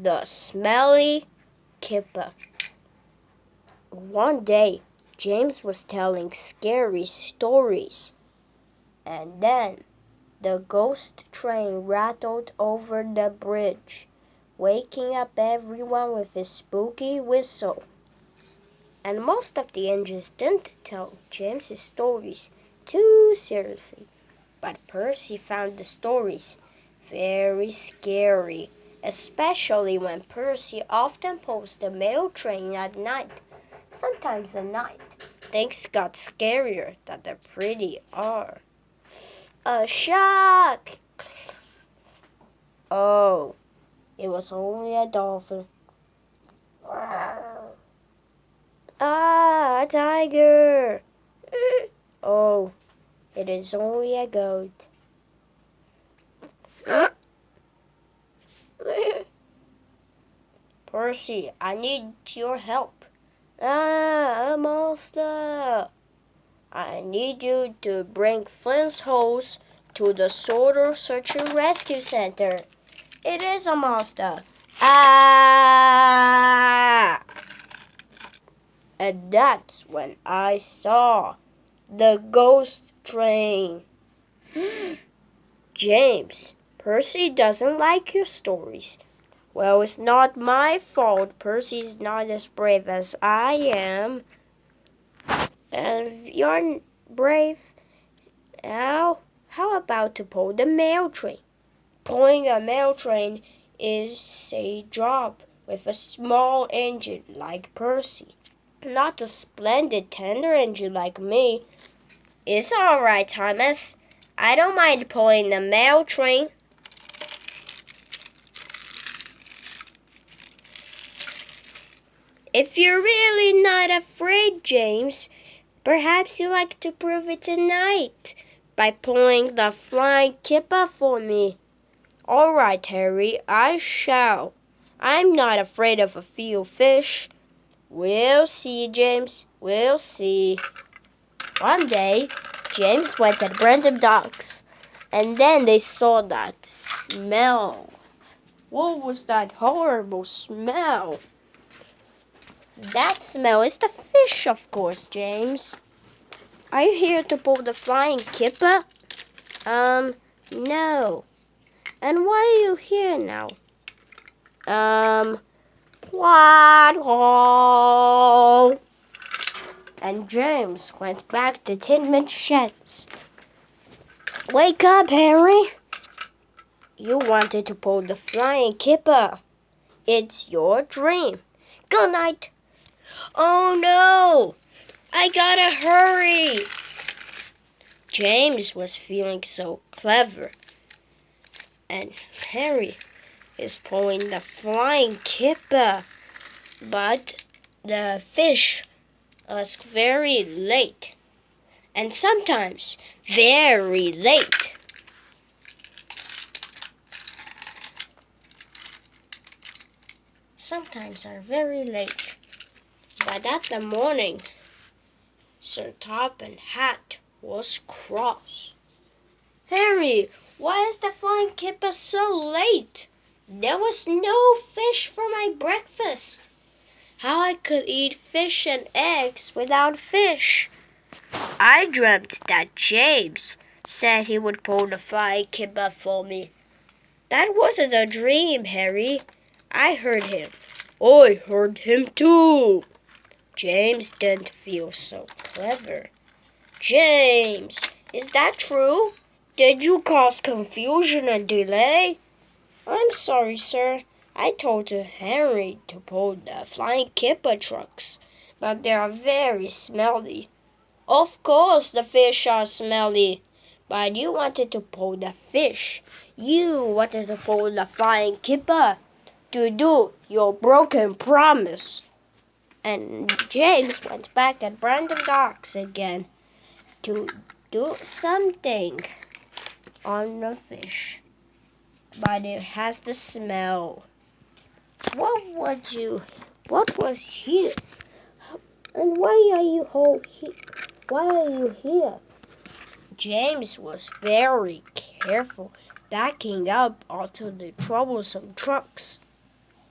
The Smelly Kipper. One day, James was telling scary stories, and then the ghost train rattled over the bridge, waking up everyone with his spooky whistle. And most of the engines didn't tell James's stories too seriously, but Percy found the stories very scary, especially when Percy often pulls the mail train at night. Sometimes at night, things got scarier than they pretty are. A shark! Oh, it was only a dolphin. Ah, a tiger! Oh, it is only a goat. Percy, I need your help. Ah, a monster! I need you to bring Flint's hose to the Sword Search and Rescue Center. It is a monster. Ah! And that's when I saw the ghost train. James, Percy doesn't like your stories. Well, it's not my fault. Percy's not as brave as I am. And if you're brave, now, how about to pull the mail train? Pulling a mail train is a job with a small engine like Percy, not a splendid tender engine like me. It's all right, Thomas. I don't mind pulling the mail train. If you're really not afraid, James, perhaps you'd like to prove it tonight by pulling the flying kipper for me. All right, Harry, I shall. I'm not afraid of a few fish. We'll see, James. We'll see. One day, James went at random docks, and then they saw that smell. What was that horrible smell? That smell is the fish, of course, James. Are you here to pull the flying kipper? No. And why are you here now? What? And James went back to Tinman's sheds. Wake up, Harry. You wanted to pull the flying kipper. It's your dream. Good night. Oh no! I gotta hurry. James was feeling so clever. And Harry is pulling the flying kipper. But the fish was very late. And sometimes very late. Sometimes are very late. But at the morning, Sir Topham Hatt was cross. Harry, why is the flying kipper so late? There was no fish for my breakfast. How I could eat fish and eggs without fish? I dreamt that James said he would pull the flying kipper for me. That wasn't a dream, Harry. I heard him. I heard him too. James didn't feel so clever. James, is that true? Did you cause confusion and delay? I'm sorry, sir. I told Henry to pull the flying kipper trucks, but they are very smelly. Of course the fish are smelly, but you wanted to pull the fish. You wanted to pull the flying kipper to do your broken promise. And James went back at Brandon Docks again to do something on the fish. But it has the smell. What was here? And why are you here? James was very careful backing up onto the troublesome trucks.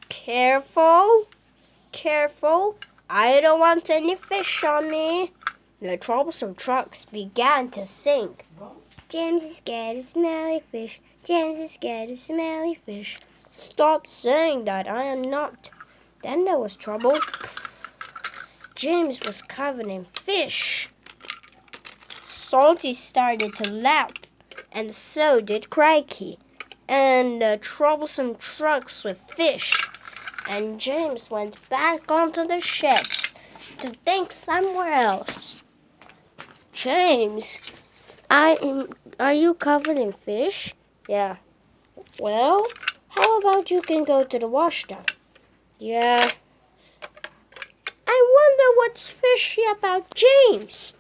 Careful, careful. I don't want any fish on me. The troublesome trucks began to sing. James is scared of smelly fish. James is scared of smelly fish. Stop saying that, I am not. Then there was trouble. James was covered in fish. Salty started to lap, and so did Crikey, and the troublesome trucks with fish. And James went back onto the sheds to think somewhere else. James, are you covered in fish? Yeah. Well, how about you can go to the washdown? Yeah. I wonder what's fishy about James.